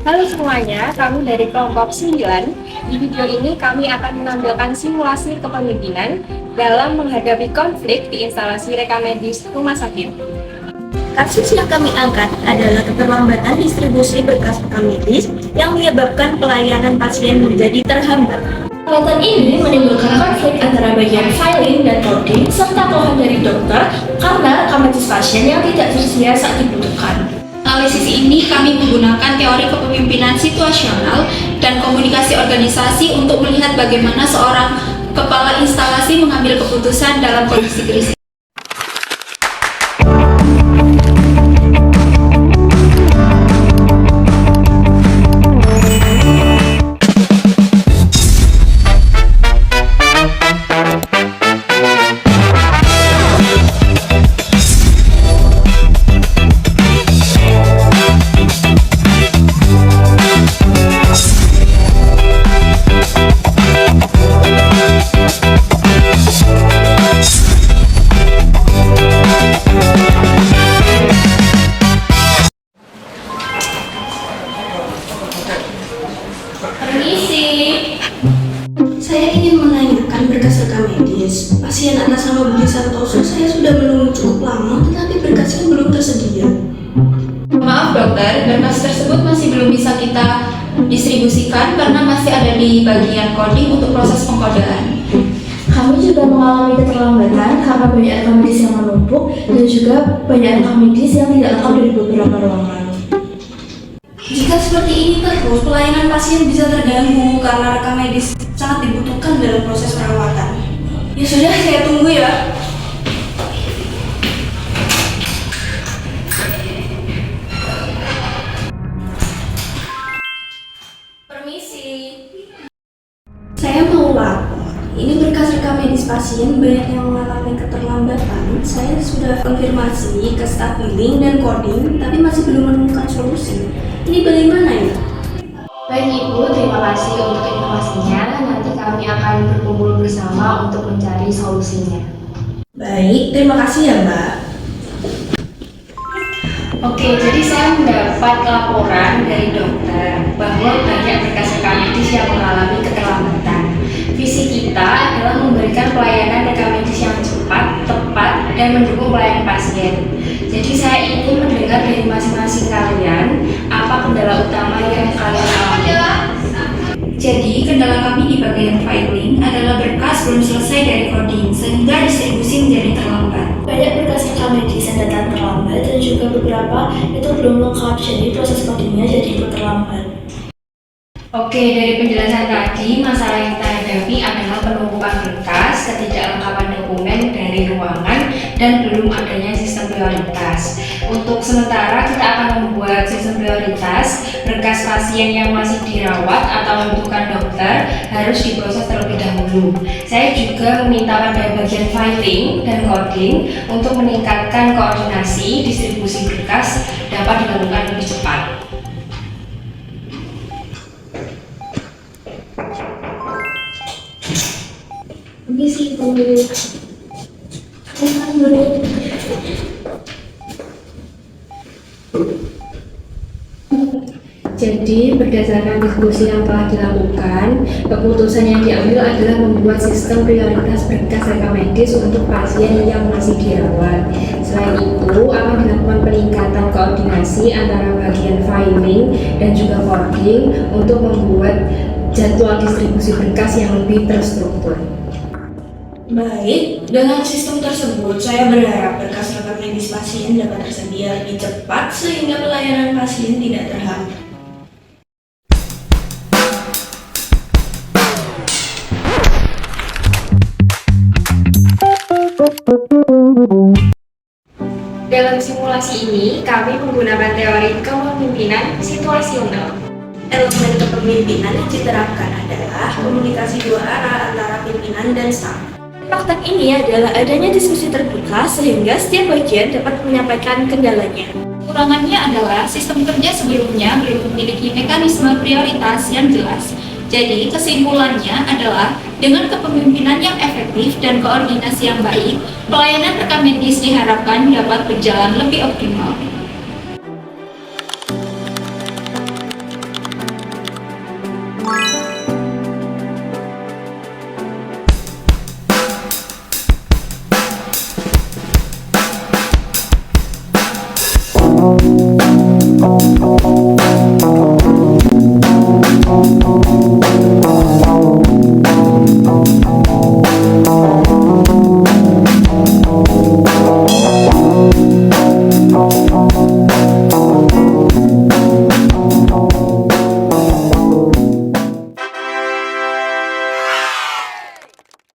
Halo semuanya, kami dari kelompok 9. Di video ini kami akan menampilkan simulasi kepemimpinan dalam menghadapi konflik di instalasi rekamedis rumah sakit. Kasus yang kami angkat adalah keterlambatan distribusi berkas rekam medis yang menyebabkan pelayanan pasien menjadi terhambat. Kegiatan ini menimbulkan konflik antara bagian filing dan coding serta keluhan dari dokter karena rekam medis pasien yang tidak tersedia saat dibutuhkan. Analisis ini kami menggunakan teori kepemimpinan situasional dan komunikasi organisasi untuk melihat bagaimana seorang kepala instalasi mengambil keputusan dalam kondisi krisis. Permisi. Saya ingin menanyakan berkas rekam medis. Pasien atas nama Budi Santoso saya sudah menunggu cukup lama, tetapi berkasnya belum tersedia. Maaf dokter, berkas tersebut masih belum bisa kita distribusikan karena masih ada di bagian coding untuk proses pengkodean. Kami juga mengalami keterlambatan karena banyak rekam medis yang menumpuk dan juga banyak rekam medis yang tidak lengkap dari beberapa ruangan. Jika seperti ini terus, pelayanan pasien bisa terganggu karena rekam medis sangat dibutuhkan dalam proses perawatan. Ya sudah, saya tunggu ya. Permisi. Saya mau lapor. Ini berkas rekam medis pasien banyak yang mengalami keterlambatan. Saya sudah konfirmasi ke staf billing dan coding, tapi masih belum menemukan solusi. Ini bagaimana ya? Baik Ibu, terima kasih untuk informasinya. Nanti kami akan berkumpul bersama untuk mencari solusinya. Baik, terima kasih ya Mbak. Oke, jadi saya mendapat laporan dari dokter bahwa banyak berkas rekam medis yang mengalami keterlambatan. Visi kita adalah memberikan pelayanan rekam medis yang cepat, tepat, dan mendukung pelayanan pasien. Jadi saya ingin mendengar dari masing-masing kalian apa kendala utama yang kalian alami. Jadi, kendala kami di bagian filing adalah berkas belum selesai dari coding sehingga distribusi menjadi terlambat. Banyak berkas rekam medis yang datang terlambat dan juga beberapa itu belum lengkap, jadi proses codingnya jadi ikut terlambat. Oke, dari penjelasan tadi, masalah yang kita hadapi adalah penumpukan berkas, ketidaklengkapan dokumen dari ruangan, dan belum adanya sistem prioritas. Untuk sementara, kita akan membuat sistem prioritas. Berkas pasien yang masih dirawat atau membutuhkan dokter harus diproses terlebih dahulu. Saya juga meminta pada bagian filing dan coding untuk meningkatkan koordinasi distribusi berkas dapat dilakukan lebih cepat. Permisi Ibu. Silakan dulu. Jadi, berdasarkan diskusi yang telah dilakukan, keputusan yang diambil adalah membuat sistem prioritas berkas rekam medis untuk pasien yang masih dirawat. Selain itu, akan dilakukan peningkatan koordinasi antara bagian filing dan juga coding untuk membuat jadwal distribusi berkas yang lebih terstruktur. Baik, dengan sistem tersebut saya berharap berkas rekam medis pasien dapat tersedia lebih cepat sehingga pelayanan pasien tidak terhambat. Dalam simulasi ini, kami menggunakan teori kepemimpinan situasional. Elemen kepemimpinan yang diterapkan adalah komunikasi dua arah antara pimpinan dan staf. Praktek ini adalah adanya diskusi terbuka sehingga setiap bagian dapat menyampaikan kendalanya. Kekurangannya adalah sistem kerja sebelumnya belum memiliki mekanisme prioritas yang jelas. Jadi, kesimpulannya adalah dengan kepemimpinan yang efektif dan koordinasi yang baik, pelayanan rekam medis diharapkan dapat berjalan lebih optimal.